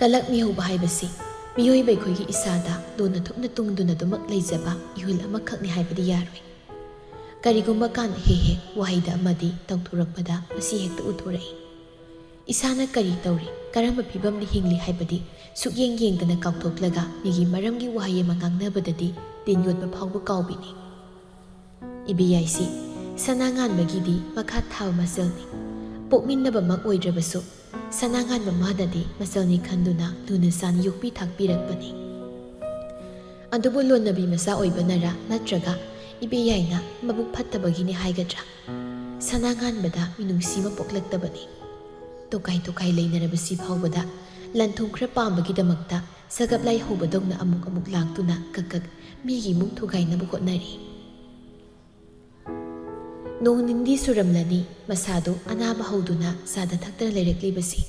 ꯀꯂꯛ ꯃꯤꯍꯧꯕ ꯍꯥꯏꯕꯁꯤ ꯃꯤꯑꯣꯏꯕ ꯑꯩꯈꯣꯏꯒꯤ ꯏꯁꯥꯗ ꯂꯣꯟꯅ ꯊꯨꯞꯅ ꯇꯨꯡꯗꯨꯅꯗꯨꯃꯛ ꯂꯩꯖꯕ ꯏꯍꯨꯜ ꯑꯃꯈꯛꯅꯤ ꯍꯥꯏꯕꯗꯤ ꯌꯥꯔꯣꯏ꯫ ꯀꯔꯤꯒꯨꯝꯕ ꯀꯥꯟꯗ ꯍꯦꯛ ꯋꯥꯍꯩꯗ ꯑꯃꯗꯤ ꯇꯧꯊꯣꯔꯛꯄꯗ ꯃꯁꯤ ꯍꯦꯛꯇ ꯎꯊꯣꯔꯛꯏ꯫ ꯏꯁꯥꯅ ꯀꯔꯤ ꯇꯧꯔꯤ, ꯀꯔꯝꯕ ꯐꯤꯕꯝꯗ ꯍꯤꯡꯂꯤ ꯍꯥꯏꯕꯗꯤ ꯁꯨꯛꯌꯦꯡ ꯌꯦꯡꯗꯅ ꯀꯥꯎꯊꯣꯛꯂꯒ ꯃꯤꯒꯤ ꯃꯔꯝꯒꯤ ꯋꯥꯍꯩ ꯑꯃ ꯉꯥꯡꯅꯕꯗꯗꯤ ꯇꯤꯟ ꯌꯣꯠꯄ ꯐꯥꯎꯕ ꯀꯥꯎꯕꯤꯅꯤ꯫ ꯏꯕꯦꯌꯥꯏꯁꯤ ꯁꯅꯥ ꯉꯥꯟꯕꯒꯤꯗꯤ ꯃꯈꯥ ꯊꯥꯕ ꯃꯆꯜꯅꯤ꯫ ꯄꯣꯛꯃꯤꯟꯅꯕꯃꯛ ꯑꯣꯏꯗ꯭ꯔꯕꯁꯨ ꯁꯅꯥ ꯉꯥꯟꯕ ꯃꯥꯗꯗꯤ ꯃꯆꯜꯅꯤ ꯈꯟꯗꯨꯅ ꯂꯨꯅ ꯆꯥꯟꯅ ꯌꯣꯛꯄꯤ ꯊꯥꯛꯄꯤꯔꯛꯄꯅꯤ꯫ ꯑꯗꯨꯕꯨ ꯂꯣꯟꯅꯕꯤ ꯃꯆꯥ ꯑꯣꯏꯕꯅꯔꯥ ꯅꯠꯇ꯭ꯔꯒ ꯏꯕꯦꯌꯥꯏꯅ ꯃꯕꯨꯛ ꯐꯠꯇꯕꯒꯤꯅꯤ ꯍꯥꯏꯒꯗ꯭ꯔꯥ, ꯁꯅꯥ ꯉꯥꯟꯕꯗ ꯃꯤꯅꯨꯡꯁꯤ ꯑꯃ ꯄꯣꯛꯂꯛꯇꯕꯅꯤ꯫ ꯇꯣꯀꯥꯏ ꯇꯣꯀꯥꯏ ꯂꯩꯅꯔꯕꯁꯤ ꯐꯥꯎꯕꯗ ꯂꯟꯊꯨꯝ ꯈꯔ ꯄꯥꯝꯕꯒꯤꯗꯃꯛꯇ ꯁꯒꯞꯂꯥꯏ ꯍꯧꯕꯗꯧꯅ ꯑꯃꯨꯛ ꯑꯃꯨꯛ ꯂꯥꯛꯇꯨꯅ ꯀꯛꯀꯛ ꯃꯤꯒꯤ ꯏꯃꯨꯡ ꯊꯨꯒꯥꯏꯅꯕ ꯍꯣꯠꯅꯔꯤ꯫ ꯅꯣꯡ ꯅꯤꯡꯗꯤ ꯁꯨꯔꯝꯂꯅꯤ ꯃꯁꯥꯗꯨ ꯑꯅꯥꯕ ꯍꯧꯗꯨꯅ ꯆꯥꯗ ꯊꯛꯇꯅ ꯂꯩꯔꯛꯂꯤꯕꯁꯤ꯫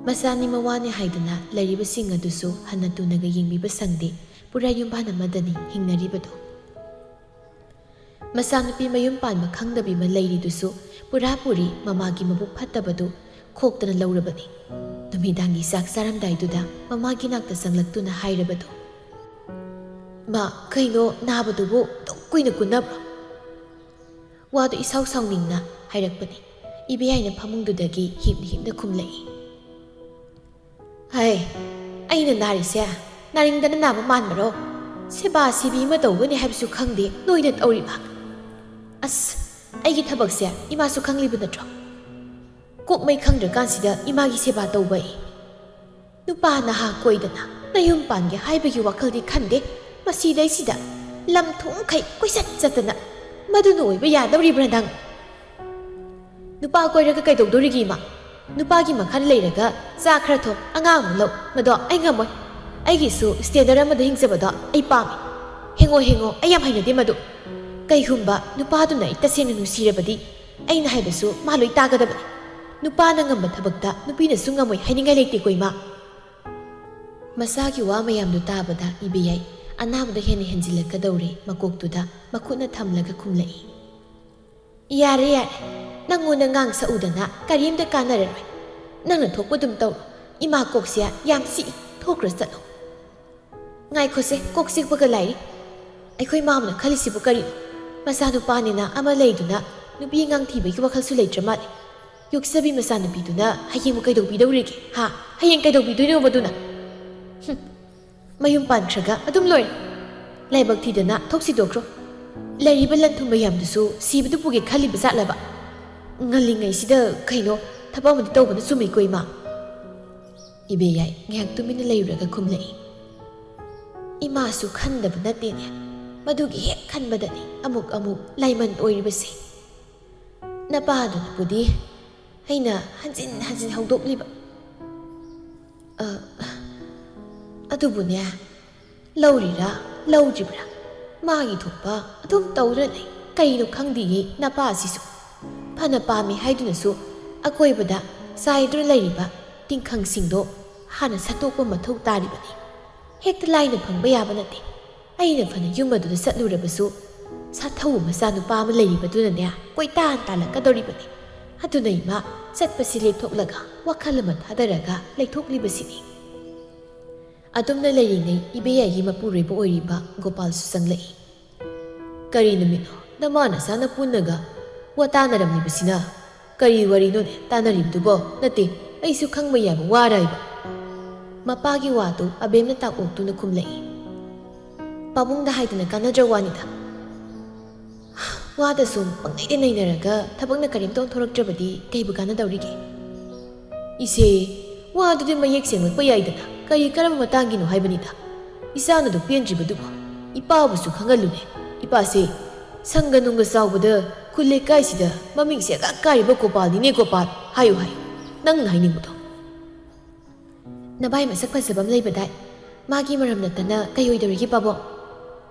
ꯃꯆꯥꯅꯤ ꯃꯋꯥꯅꯤ ꯍꯥꯏꯗꯨꯅ ꯂꯩꯔꯤꯕꯁꯤꯡ ꯑꯗꯨꯁꯨ ꯍꯟꯅ ꯇꯨꯅꯒ ꯌꯦꯡꯕꯤꯕ ꯁꯪꯗꯦ ꯄꯨꯔꯥ ꯌꯨꯝꯕꯥꯟ ꯑꯃꯗꯅꯤ ꯍꯤꯡꯅꯔꯤꯕꯗꯣ꯫ ꯃꯆꯥꯅꯨꯄꯤ ꯃꯌꯨꯝ ꯄꯥꯟꯕ ꯈꯪꯗꯕꯤ ꯑꯃ ꯂꯩꯔꯤꯗꯨꯁꯨ ꯄꯨꯔꯥ ꯄꯨꯔꯤ ꯃꯃꯥꯒꯤ ꯃꯕꯨꯛ ꯐꯠꯇꯕꯗꯨ ꯈꯣꯛꯇꯅ ꯂꯧꯔꯕꯅꯤ꯫ ꯅꯨꯃꯤꯗꯥꯡꯒꯤ ꯆꯥꯛ ꯆꯥꯔꯝꯗꯥꯏꯗꯨꯗ ꯃꯃꯥꯒꯤ ꯅꯥꯛꯇ ꯆꯪꯂꯛꯇꯨꯅ ꯍꯥꯏꯔꯕꯗꯣ, "ꯃꯥ, ꯀꯩꯅꯣ ꯅꯥꯕꯗꯨꯕꯨ ꯑꯗꯨꯛ ꯀꯨꯏꯅ ꯀꯨꯟꯅꯕ꯭ꯔꯣ?" ꯋꯥꯗꯨ ꯏꯁꯥꯎ ꯁꯥꯎꯅꯤꯡꯅ ꯍꯥꯏꯔꯛꯄꯅꯤ꯫ ꯏꯕꯦꯌꯥꯏꯅ ꯐꯃꯨꯡꯗꯨꯗꯒꯤ ꯍꯤꯞꯅ ꯍꯤꯞꯅ ꯈꯨꯝꯂꯛꯏ, "ꯍꯩ, ꯑꯩꯅ ꯅꯥꯔꯤꯁꯦ ꯅꯥꯔꯤꯡꯗꯅ ꯅꯥꯕ ꯃꯥꯟꯕꯔꯣ? ꯁꯦꯕꯥ ꯁꯤꯕꯤ ꯑꯃ ꯇꯧꯒꯅꯤ ꯍꯥꯏꯕꯁꯨ ꯈꯪꯗꯦ ꯅꯣꯏꯅ ꯇꯧꯔꯤꯕ꯫ ꯑꯁ, ꯑꯩꯒꯤ ꯊꯕꯛꯁꯦ ꯏꯃꯥꯁꯨ ꯈꯪꯂꯤꯕ ꯅꯠꯇ꯭ꯔꯣ? ꯀꯣꯛꯃꯩ ꯈꯪꯗ꯭ꯔꯀꯥꯟꯁꯤꯗ ꯏꯃꯥꯒꯤ ꯁꯦꯕꯥ ꯇꯧꯕ ꯑꯩ ꯅꯨꯄꯥ ꯅꯍꯥ ꯀꯣꯏꯗꯅ ꯅꯌꯨꯝ ꯄꯥꯟꯒꯦ ꯍꯥꯏꯕꯒꯤ ꯋꯥꯈꯜꯗꯤ ꯈꯟꯗꯦ, ꯃꯁꯤꯗꯩꯁꯤꯗ ꯂꯝ ꯊꯨꯝꯈꯩ ꯀꯣꯏꯆꯠ ꯆꯠꯇꯅ ꯃꯗꯨꯅ ꯑꯣꯏꯕ ꯌꯥꯗꯧꯔꯤꯕ꯭ꯔꯥ ꯅꯪ? ꯅꯨꯄꯥ ꯀꯣꯏꯔꯒ ꯀꯩꯗꯧꯗꯣꯔꯤꯒꯦ ꯏꯃꯥ? ꯅꯨꯄꯥꯒꯤ ꯃꯈꯥꯗ ꯂꯩꯔꯒ ꯆꯥ ꯈꯔ ꯊꯣꯛ, ꯑꯉꯥꯡ ꯑꯃꯨꯛ ꯂꯧ, ꯃꯗꯣ ꯑꯩ ꯉꯝꯃꯣꯏ꯫ ꯑꯩꯒꯤꯁꯨ ꯁ꯭ꯇꯦꯟꯗꯔ ꯑꯃꯗ ꯍꯤꯡꯖꯕꯗꯣ ꯑꯩ ꯄꯥꯝꯃꯤ꯫ ꯍꯦꯡꯉꯣ ꯍꯦꯡꯉꯣ, ꯑꯩ ꯌꯥꯝ ꯍꯩꯅꯗꯦ ꯃꯗꯨ꯫ ꯀꯩꯒꯨꯝꯕ ꯅꯨꯄꯥꯗꯨꯅ ꯑꯩ ꯇꯁꯦꯡꯅ ꯅꯨꯡꯁꯤꯔꯕꯗꯤ ꯑꯩꯅ ꯍꯥꯏꯕꯁꯨ ꯃꯥ ꯂꯣꯏ ꯇꯥꯒꯗꯕꯅꯤ꯫ ꯅꯨꯄꯥꯅ ꯉꯝꯕ ꯊꯕꯛꯇ ꯅꯨꯄꯤꯅꯁꯨ ꯉꯝꯃꯣꯏ ꯍꯥꯏꯅꯤꯡꯉꯥꯏ ꯂꯩꯇꯦꯀꯣ ꯏꯃꯥ." ꯃꯆꯥꯒꯤ ꯋꯥ ꯃꯌꯥꯝꯗꯨ ꯇꯥꯕꯗ ꯏꯕꯦꯌꯥꯏ ꯑꯅꯥꯕꯗ ꯍꯦꯟꯅ ꯍꯦꯟꯖꯤꯜꯂꯛꯀꯗꯧꯔꯦ ꯃꯀꯣꯛꯇꯨꯗ ꯃꯈꯨꯠꯅ ꯊꯝꯂꯒ ꯈꯨꯝꯂꯛꯏ, "ꯌꯥꯔꯦ ꯌꯥꯔꯦ, ꯅꯪꯉꯣꯟꯗ ꯉꯥꯡ ꯁꯛꯎꯗꯅ ꯀꯔꯤꯝꯇ ꯀꯥꯟꯅꯔꯔꯣꯏ꯫ ꯅꯪꯅ ꯊꯣꯛꯄꯗꯨꯝ ꯇꯧꯔꯣ꯫ ꯏꯃꯥ ꯀꯣꯛꯁꯦ ꯌꯥꯝ ꯆꯤꯛꯏ, ꯊꯣꯛꯈ꯭ꯔ ꯆꯠꯂꯣ." "ꯉꯥꯏꯈꯣꯁꯦ, ꯀꯣꯛ ꯆꯤꯛꯄꯒ ꯂꯥꯏꯔꯤ꯫ ꯑꯩꯈꯣꯏ ꯃꯥꯝꯅ ꯈꯜꯂꯤꯁꯤꯕꯨ ꯀꯔꯤꯅꯣ? ꯃꯆꯥꯅꯨꯄꯥꯅꯤꯅ ꯑꯃ ꯂꯩꯗꯨꯅ ꯅꯨꯄꯤ ꯑꯉꯥꯡ ꯊꯤꯕꯒꯤ ꯋꯥꯈꯜꯁꯨ ꯂꯩꯇ꯭ꯔ ꯃꯥꯜꯂꯦ꯫ ꯌꯣꯛꯆꯕꯤ ꯃꯆꯥꯅꯨꯄꯤꯗꯨꯅ ꯍꯌꯦꯡꯕꯨ ꯀꯩꯗꯧꯕꯤꯗꯧꯔꯤꯒꯦ? ꯍꯥ? ꯍꯌꯦꯡ ꯀꯩꯗꯧꯕꯤꯗꯣꯏꯅꯣ ꯃꯗꯨꯅ? ꯃꯌꯨꯝ ꯄꯥꯟꯈ꯭ꯔꯒ ꯑꯗꯨꯝ ꯂꯣꯏꯔꯦ꯫ ꯂꯥꯏꯕꯛ ꯊꯤꯗꯅ ꯊꯣꯛ ꯁꯤꯗꯣꯛꯈ꯭ꯔꯣ꯫ ꯂꯩꯔꯤꯕ ꯂꯟ ꯊꯨꯝ ꯃꯌꯥꯝꯗꯨꯁꯨ ꯁꯤꯕꯗꯨ ꯄꯨꯒꯦ ꯈꯜꯂꯤꯕ ꯖꯥꯠꯂꯕ? ꯉꯜꯂꯤꯉꯩꯁꯤꯗ ꯀꯩꯅꯣ ꯊꯕꯛ ꯑꯃꯗꯤ ꯇꯧꯕꯅ ꯆꯨꯝꯃꯤꯀꯣ ꯏꯃꯥ." ꯏꯕꯦꯌꯥꯏ ꯉꯥꯏꯍꯥꯛ ꯇꯨꯃꯤꯟꯅ ꯂꯩꯔꯨꯔꯒ ꯈꯨꯝꯂꯛꯏ, "ꯏꯃꯥꯁꯨ ꯈꯟꯗꯕ ꯅꯠꯇꯦꯅꯦ, ꯃꯗꯨꯒꯤ ꯍꯦꯛ ꯈꯟꯕꯗꯅꯤ ꯑꯃꯨꯛ ꯑꯃꯨꯛ ꯂꯥꯏꯃꯟ ꯑꯣꯏꯔꯤꯕꯁꯦ꯫ ꯅꯄꯥꯗꯨꯅꯕꯨꯗꯤ ꯑꯩꯅ ꯍꯟꯖꯤꯟ ꯍꯟꯖꯤꯟ ꯍꯧꯗꯣꯛꯂꯤꯕ ꯑꯗꯨꯕꯨꯅꯦ, ꯂꯧꯔꯤꯔꯥ ꯂꯧꯗ꯭ꯔꯤꯕ꯭ꯔꯥ ꯃꯥꯒꯤ ꯊꯣꯛꯄ ꯑꯗꯨꯝ ꯇꯧꯗꯨꯅ ꯂꯩ꯫ ꯀꯩꯅꯣ ꯈꯪꯗꯦꯌꯦ ꯅꯄꯥ ꯑꯁꯤꯁꯨ꯫ ꯐꯅ ꯄꯥꯝꯃꯤ ꯍꯥꯏꯗꯨꯅꯁꯨ ꯑꯀꯣꯏꯕꯗ ꯆꯥꯏꯗꯨꯅ ꯂꯩꯔꯤꯕ ꯇꯤꯡꯈꯪꯁꯤꯡꯗꯣ ꯍꯥꯟꯅ ꯁꯠꯇꯣꯛꯄ ꯃꯊꯧ ꯇꯥꯔꯤꯕꯅꯤ꯫ ꯍꯦꯛꯇ ꯂꯥꯏꯅ ꯐꯪꯕ ꯌꯥꯕ ꯅꯠꯇꯦ꯫ ꯑꯩꯅ ꯐꯅ ꯌꯨꯝ ꯑꯗꯨꯗ ꯆꯠꯂꯨꯔꯕꯁꯨ ꯁꯥꯊꯧ ꯃꯆꯥꯅꯨꯄꯥ ꯑꯃ ꯂꯩꯔꯤꯕꯗꯨꯅꯅꯦ ꯀꯣꯏꯇꯥꯟ ꯇꯥꯜꯂꯛꯀꯗꯧꯔꯤꯕꯅꯤ꯫ ꯑꯗꯨꯅ ꯏꯃꯥ, ꯆꯠꯄꯁꯤ ꯂꯦꯞꯊꯣꯛꯂꯒ ꯋꯥꯈꯜ ꯑꯃ ꯊꯥꯗꯔꯒ ꯂꯩꯊꯣꯛꯂꯤꯕꯁꯤꯅꯤ." ꯑꯗꯨꯝꯅ ꯂꯩꯔꯤꯉꯩ ꯏꯕꯦꯌꯥꯏꯒꯤ ꯃꯄꯨꯔꯣꯏꯕ ꯑꯣꯏꯔꯤꯕ ꯒꯣꯄꯥꯜꯁꯨ ꯆꯪꯂꯛꯏ꯫ "ꯀꯔꯤ ꯅꯨꯃꯤꯠꯅꯣ ꯅꯃꯥ ꯅꯆꯥꯅ ꯄꯨꯟꯅꯒ ꯋꯥ ꯇꯥꯟꯅꯔꯝꯂꯤꯕꯁꯤꯅ? ꯀꯔꯤ ꯋꯥꯔꯤꯅꯣꯅꯦ ꯇꯥꯟꯅꯔꯤꯕꯗꯨꯕꯣ? ꯅꯠꯇꯦ, ꯑꯩꯁꯨ ꯈꯪꯕ ꯌꯥꯕ ꯋꯥꯔ ꯍꯥꯏꯕ?" ꯃꯄꯥꯒꯤ ꯋꯥꯗꯨ ꯑꯕꯦꯝꯅ ꯇꯥꯛꯑꯣꯛꯇꯨꯅ ꯈꯨꯝꯂꯛꯏ, "ꯄꯥꯕꯨꯡꯗ ꯍꯥꯏꯗꯅ ꯀꯥꯟꯅꯗ꯭ꯔ ꯋꯥꯅꯤꯗ꯫ ꯋꯥꯗ ꯁꯨꯝ ꯄꯪꯅꯩꯗ ꯅꯩꯅꯔꯒ ꯊꯕꯛꯅ ꯀꯔꯤꯝꯇ ꯑꯣꯟꯊꯣꯔꯛꯇ꯭ꯔꯕꯗꯤ ꯀꯩꯕꯨ ꯀꯥꯟꯅꯗꯧꯔꯤꯒꯦ? ꯏꯆꯦ, ꯋꯥꯗꯨꯗꯤ ꯃꯌꯦꯛ ꯁꯦꯡꯂꯛꯄ ꯌꯥꯏꯗꯅ ꯀꯔꯤ ꯀꯔꯝꯕ ꯃꯇꯥꯡꯒꯤꯅꯣ ꯍꯥꯏꯕꯅꯤꯗ꯫ ꯏꯆꯥꯅꯗꯨ ꯄꯦꯟꯗ꯭ꯔꯤꯕꯗꯨꯕꯨ ꯏꯄꯥꯕꯨꯁꯨ ꯈꯪꯍꯜꯂꯨꯅꯦ꯫ ꯏꯄꯥꯁꯦ ꯁꯪꯒ ꯅꯨꯡꯒ ꯆꯥꯎꯕꯗ ꯈꯨꯜ ꯂꯩꯀꯥꯏꯁꯤꯗ ꯃꯃꯤꯡꯁꯦ ꯑꯀꯥ ꯀꯥꯏꯔꯤꯕ ꯒꯣꯄꯥꯜꯅꯤꯅꯦ ꯒꯣꯄꯥꯜ꯫ ꯍꯥꯏꯌꯨ ꯍꯥꯏꯌꯨ, ꯅꯪꯅ ꯍꯥꯏꯅꯤꯡꯕꯗꯣ." "ꯅꯚꯥꯏ ꯃꯁꯛ ꯐꯖꯕ ꯑꯃ ꯂꯩꯕꯗꯥꯏ, ꯃꯥꯒꯤ ꯃꯔꯝ ꯅꯠꯇꯅ ꯀꯩ ꯑꯣꯏꯗꯧꯔꯤꯒꯦ ꯄꯥꯕꯨꯡ?"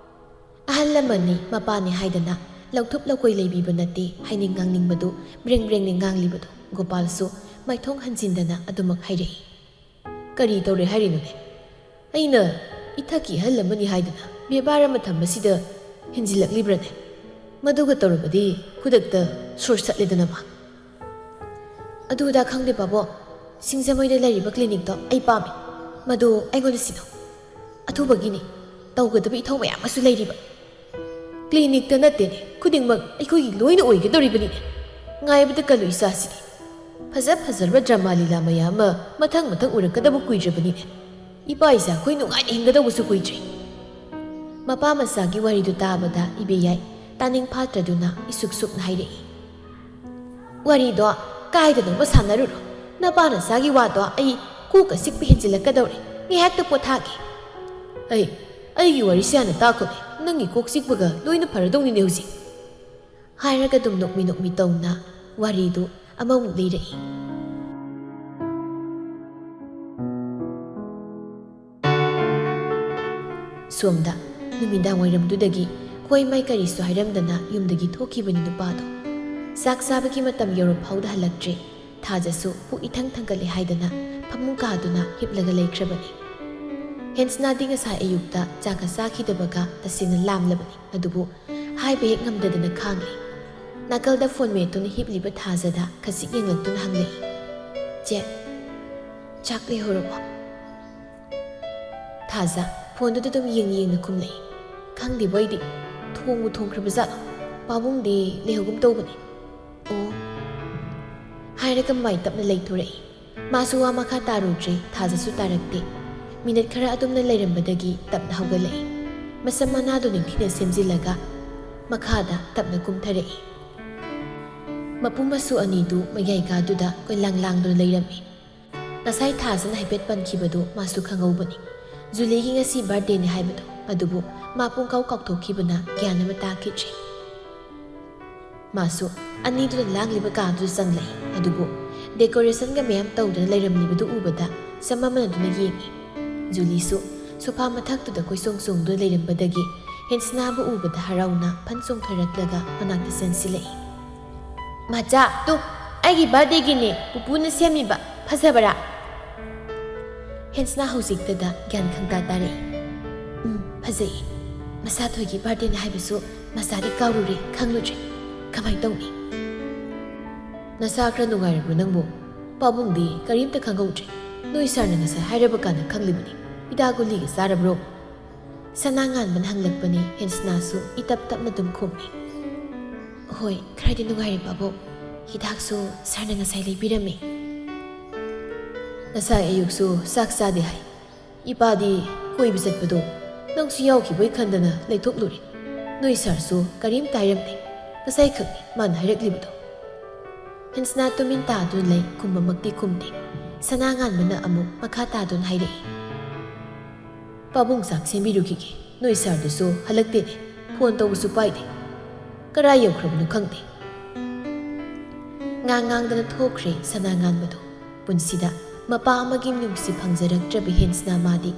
ꯑꯍꯜ ꯂꯃꯟꯅꯤ ꯃꯄꯥꯅꯤ ꯍꯥꯏꯗꯅ ꯂꯧꯊꯨꯞ ꯂꯧꯀꯣꯏ ꯂꯩꯕꯤꯕ ꯅꯠꯇꯦ ꯍꯥꯏꯅꯤꯡ ꯉꯥꯡꯅꯤꯡꯕꯗꯨ ꯕ꯭ꯔꯦꯡ ꯕ꯭ꯔꯦꯡꯅꯤ ꯉꯥꯡꯂꯤꯕꯗꯣ ꯒꯣꯄꯥꯜꯁꯨ ꯃꯥꯏꯊꯣꯡ ꯍꯟꯖꯤꯟꯗꯅ ꯑꯗꯨꯃꯛ ꯍꯥꯏꯔꯛꯏ꯫ "ꯀꯔꯤ ꯇꯧꯔꯦ ꯍꯥꯏꯔꯤꯅꯣꯅꯦ? ꯑꯩꯅ ꯏꯊꯛꯀꯤ ꯑꯍꯜ ꯑꯃꯅꯤ ꯍꯥꯏꯗꯅ ꯕꯦꯕꯥꯔ ꯑꯃ ꯊꯝꯕꯁꯤꯗ ꯍꯦꯟꯖꯤꯜꯂꯛꯂꯤꯕ꯭ꯔꯅꯦ? ꯃꯗꯨꯒ ꯇꯧꯔꯕꯗꯤ ꯈꯨꯗꯛꯇ ꯁꯣꯔ ꯁꯠꯂꯦꯗꯅ ꯃꯥ." "ꯑꯗꯨꯗ ꯈꯪꯗꯦ ꯄꯥꯕꯨꯡ, ꯁꯤꯡꯖꯃꯩꯗ ꯂꯩꯔꯤꯕ ꯀ꯭ꯂꯤꯅꯤꯛꯇꯣ ꯑꯩ ꯄꯥꯝꯃꯤ ꯃꯗꯨ ꯑꯩꯉꯣꯟꯗ ꯁꯤꯟꯅꯧ ꯑꯊꯨꯕꯒꯤꯅꯤ ꯇꯧꯒꯗꯕ ꯏꯊꯧ ꯃꯌꯥꯝ ꯑꯃꯁꯨ ꯂꯩꯔꯤꯕ ꯀ꯭ꯂꯤꯅꯤꯛꯇ ꯅꯠꯇꯦꯅꯦ ꯈꯨꯗꯤꯡꯃꯛ ꯑꯩꯈꯣꯏꯒꯤ ꯂꯣꯏꯅ ꯑꯣꯏꯒꯗꯧꯔꯤꯕꯅꯤꯅꯦ ꯉꯥꯏꯕꯗ ꯀꯜꯂꯨ ꯏꯆꯥꯁꯤꯗꯤ ꯐꯖꯔꯕ ꯗ꯭ꯔꯃꯥ ꯂꯤꯂꯥ ꯃꯌꯥꯝ ꯑꯃ ꯃꯊꯪ ꯎꯔꯛꯀꯗꯕ ꯀꯨꯏꯗ꯭ꯔꯕꯅꯤꯅꯦ ꯏꯄꯥ ꯏꯆꯥ ꯑꯩꯈꯣꯏ ꯅꯨꯡꯉꯥꯏꯅ ꯍꯤꯡꯒꯗꯧꯕꯁꯨ ꯀꯨꯏꯗ꯭ꯔꯤ ꯃꯄꯥ ꯃꯆꯥꯒꯤ ꯋꯥꯔꯤꯗꯨ ꯇꯥꯕꯗ ꯏꯕꯦꯌꯥꯏ ꯇꯥꯅꯤꯡ ꯐꯥꯠꯇ꯭ꯔꯗꯨꯅ ꯏꯁꯨꯛ ꯁꯨꯛꯅ ꯍꯥꯏꯔꯛꯏ ꯋꯥꯔꯤꯗꯣ ꯀꯥꯏꯗꯅꯣꯃ ꯁꯥꯟꯅꯔꯨꯔꯣ ꯅꯄꯥ ꯅꯆꯥꯒꯤ ꯋꯥꯗꯣ ꯑꯩ ꯀꯣꯛꯀ ꯆꯤꯛꯄ ꯍꯦꯟꯖꯤꯜꯂꯛꯀꯗꯧꯔꯦ ꯉꯥꯏꯍꯥꯛꯇ ꯄꯣꯊꯥꯒꯦ ꯑꯩꯒꯤ ꯋꯥꯔꯤꯁꯦ ꯍꯥꯟꯅ ꯇꯥꯈꯣꯅꯦ ꯅꯪꯒꯤ ꯀꯣꯛ ꯆꯤꯛꯄꯒ ꯂꯣꯏꯅ ꯐꯔꯗꯧꯅꯤꯅꯦ ꯍꯧꯖꯤꯛ ꯍꯥꯏꯔꯒ ꯑꯗꯨꯝ ꯅꯣꯛꯃꯤ ꯇꯧꯅ ꯋꯥꯔꯤꯗꯨ ꯑꯃꯃꯨꯛ ꯂꯤꯔꯛꯏ ꯁꯣꯝꯗ ꯅꯨꯃꯤꯗꯥꯡ ꯋꯥꯏꯔꯝꯗꯨꯗꯒꯤ ꯈꯣꯏ ꯃꯥꯏ ꯀꯔꯤꯁꯨ ꯍꯥꯏꯔꯝꯗꯅ ꯌꯨꯝꯗꯒꯤ ꯊꯣꯛꯈꯤꯕꯅꯤ ꯅꯨꯄꯥꯗꯣ ꯆꯥꯛ ꯆꯥꯕꯒꯤ ꯃꯇꯝ ꯌꯧꯔ ꯐꯥꯎꯗ ꯍꯜꯂꯛꯇ꯭ꯔꯦ ꯊꯥꯖꯁꯨ ꯄꯨꯛ ꯏꯊꯪ ꯊꯪꯒꯠꯂꯦ ꯍꯥꯏꯗꯅ ꯐꯃꯨꯡ ꯀꯥꯗꯨꯅ ꯍꯤꯞꯂꯒ ꯂꯩꯈ꯭ꯔꯕꯅꯤ ꯍꯦꯟꯁꯅꯥꯗꯤ ꯉꯁꯥꯏ ꯑꯌꯨꯛꯇ ꯆꯥꯛꯀ ꯆꯥꯈꯤꯗꯕꯒ ꯇꯁꯦꯡꯅ ꯂꯥꯝꯂꯕꯅꯤ ꯑꯗꯨꯕꯨ ꯍꯥꯏꯕ ꯍꯦꯛ ꯉꯝꯗꯗꯅ ꯈꯥꯡꯂꯤ ꯅꯥꯀꯜꯗ ꯐꯣꯟ ꯃꯦꯠꯇꯨꯅ ꯍꯤꯞꯂꯤꯕ ꯊꯥꯖꯗ ꯈꯖꯤꯛ ꯌꯦꯡꯂꯛꯇꯨꯅ ꯍꯪꯂꯛꯏ ꯆꯦ ꯆꯥꯛ ꯂꯩꯍꯧꯔꯕꯣ ꯊꯥꯖ ꯐꯣꯟꯗꯨꯗ ꯑꯗꯨꯝ ꯌꯦꯡꯅ ꯈꯨꯝꯂꯛꯏ ꯈꯪꯗꯦꯕꯣ ꯑꯩꯗꯤ ꯊꯣꯡꯕꯨ ꯊꯣꯡꯈ꯭ꯔꯕꯖꯥꯠꯂꯣ ꯄꯥꯕꯨꯡꯗꯤ ꯂꯩꯍꯧꯒꯨꯝ ꯇꯧꯕꯅꯤ ꯑꯣ ꯍꯥꯏꯔꯒ ꯃꯥꯏ ꯇꯞꯅ ꯂꯩꯊꯣꯔꯛꯏ ꯃꯥꯁꯨ ꯋꯥ ꯃꯈꯥ ꯇꯥꯔꯨꯗ꯭ꯔꯦ ꯊꯥꯖꯁꯨ ꯇꯥꯔꯛꯇꯦ ꯃꯤꯅꯠ ꯈꯔ ꯑꯗꯨꯝꯅ ꯂꯩꯔꯝꯕꯗꯒꯤ ꯇꯞꯅ ꯍꯧꯒꯠꯂꯛꯏ ꯃꯁꯝ ꯃꯅꯥꯗꯨ ꯅꯤꯡꯊꯤꯅ ꯁꯦꯝꯖꯤꯜꯂꯒ ꯃꯈꯥꯗ ꯇꯞꯅ ꯀꯨꯝꯊꯔꯛꯏ ꯃꯄꯨ ꯃꯁꯨ ꯑꯅꯤꯗꯨ ꯃꯌꯥꯏ ꯀꯥꯗꯨꯗ ꯀꯣꯏꯂꯥꯡ ꯂꯥꯡꯗꯨꯅ ꯂꯩꯔꯝꯃꯤ ꯉꯁꯥꯏ ꯊꯥꯖꯅ ꯍꯥꯏꯐꯦꯠ ꯄꯟꯈꯤꯕꯗꯨ ꯃꯥꯁꯨ ꯈꯪꯍꯧꯕꯅꯤ ꯖꯨꯂꯤꯒꯤ ꯉꯁꯤ ꯕꯥꯔꯗꯦꯅꯤ ꯍꯥꯏꯕꯗꯣ ꯑꯗꯨꯕꯨ ꯃꯥ ꯄꯨꯡꯀꯥꯎ ꯀꯥꯎꯊꯣꯛꯈꯤꯕꯅ ꯒ꯭ꯌꯥꯟ ꯑꯃ ꯇꯥꯈꯤꯗ꯭ꯔꯦ ꯃꯥꯁꯨ ꯑꯅꯤꯗꯨꯅ ꯂꯥꯡꯂꯤꯕ ꯀꯥꯗꯨꯗ ꯆꯪꯂꯛꯏ ꯑꯗꯨꯕꯨ ꯗꯦꯀꯣꯔꯦꯁꯟꯒ ꯃꯌꯥꯝ ꯇꯧꯗꯨꯅ ꯂꯩꯔꯝꯂꯤꯕꯗꯨ ꯎꯕꯗ ꯆꯃꯝꯅꯗꯨꯅ ꯌꯦꯡꯉꯤ ꯖꯨꯂꯤꯁꯨ ꯁꯣꯐꯥ ꯃꯊꯛꯇꯨꯗ ꯀꯣꯏꯆꯣꯡ ꯆꯣꯡꯗꯨꯅ ꯂꯩꯔꯝꯕꯗꯒꯤ ꯍꯦꯟꯁꯅꯥꯕꯨ ꯎꯕꯗ ꯍꯔꯥꯎꯅ ꯐꯟ ꯆꯣꯡꯊꯔꯛꯂꯒ ꯃꯅꯥꯛꯇ ꯆꯪꯁꯤꯜꯂꯛꯏ ꯃꯆꯥ ꯇꯨ ꯑꯩꯒꯤ ꯕꯥꯔꯗꯦꯒꯤꯅꯦ ꯄꯨꯄꯨꯅ ꯁꯦꯝꯃꯤꯕ ꯐꯖꯕꯔꯥ ꯍꯦꯟꯁꯅꯥ ꯍꯧꯖꯤꯛꯇꯗ ꯒ꯭ꯌꯥꯟ ꯈꯪꯇꯥ ꯇꯥꯔꯛꯏ ꯐꯖꯩ ꯃꯁꯥꯊꯣꯏꯒꯤ ꯕꯥꯔꯗꯦꯅꯤ ꯍꯥꯏꯕꯁꯨ ꯃꯆꯥꯗꯤ ꯀꯥꯎꯔꯨꯔꯦ ꯈꯪꯂꯨꯗ꯭ꯔꯦ ꯀꯃꯥꯏ ꯇꯧꯅꯤ ꯅꯁꯥ ꯈꯔ ꯅꯨꯡꯉꯥꯏꯔꯕ꯭ꯔꯣ ꯅꯪꯕꯨ ꯄꯥꯕꯨꯡꯗꯤ ꯀꯔꯤꯝꯇ ꯈꯪꯍꯧꯗ꯭ꯔꯦ ꯅꯣꯏ ꯁꯥꯔꯅ ꯉꯁꯥꯏ ꯍꯥꯏꯔꯕ ꯀꯥꯟꯗ ꯈꯪꯂꯤꯕꯅꯤ ꯍꯤꯗꯥꯛ ꯒꯨꯂꯤꯒ ꯆꯥꯔꯕ꯭ꯔꯣ ꯁꯅꯥ ꯉꯥꯟꯕꯅ ꯍꯪꯂꯛꯄꯅꯤ ꯍꯦꯟꯁꯅꯥꯁꯨ ꯏꯇꯞ ꯇꯞꯅ ꯑꯗꯨꯝ ꯈꯨꯝꯃꯤ ꯍꯣꯏ ꯈꯔꯗꯤ ꯅꯨꯡꯉꯥꯏꯔꯦ ꯄꯥꯕꯨꯡ ꯍꯤꯗꯥꯛꯁꯨ ꯁꯥꯔꯅ ꯉꯁꯥꯏ ꯂꯩꯕꯤꯔꯝꯃꯤ ꯉꯁꯥꯏ ꯑꯌꯨꯛꯁꯨ ꯆꯥꯛ ꯆꯥꯗꯦ ꯍꯥꯏ ꯏꯄꯥꯗꯤ ꯀꯣꯏꯕ ꯆꯠꯄꯗꯣ ꯅꯪꯁꯨ ꯌꯥꯎꯈꯤꯕꯣꯏ ꯈꯟꯗꯅ ꯂꯩꯊꯣꯛꯂꯨꯔꯦ ꯅꯣꯏ ꯁꯥꯔꯁꯨ ꯀꯔꯤꯝꯇ ꯍꯥꯏꯔꯝꯗꯦ ꯉꯁꯥꯏ ꯈꯛꯅꯤ ꯃꯥꯅ ꯍꯥꯏꯔꯛꯂꯤꯕꯗꯣ ꯍꯦꯟꯁꯅꯥ ꯇꯨꯃꯤꯟ ꯇꯥꯗꯨꯅ ꯂꯩ ꯈꯨꯝꯕꯃꯛꯇꯤ ꯈꯨꯝꯗꯦ ꯁꯅꯥ ꯉꯥꯟꯕꯅ ꯑꯃꯨꯛ ꯃꯈꯥ ꯇꯥꯗꯨꯅ ꯍꯥꯏꯔꯛꯏ ꯄꯥꯕꯨꯡ ꯆꯥꯛ ꯁꯦꯝꯕꯤꯔꯨꯈꯤꯒꯦ ꯅꯣꯏ ꯁꯥꯔꯗꯨꯁꯨ ꯍꯜꯂꯛꯇꯦꯅꯦ ꯐꯣꯟ ꯇꯧꯕꯁꯨ ꯄꯥꯏꯗꯦ ꯀꯔꯥꯏ ꯌꯧꯈ꯭ꯔꯕꯅꯣ ꯈꯪꯗꯦ ꯉꯥꯡꯗꯅ ꯊꯣꯛꯈ꯭ꯔꯦ ꯁꯅꯥ ꯉꯥꯟꯕꯗꯣ ꯄꯨꯟꯁꯤꯗ ꯃꯄꯥ ꯑꯃꯒꯤ ꯅꯨꯡꯁꯤ ꯐꯪꯖꯔꯛꯇ꯭ꯔꯕ ꯍꯦꯟꯁꯅꯥ ꯃꯥꯗꯤ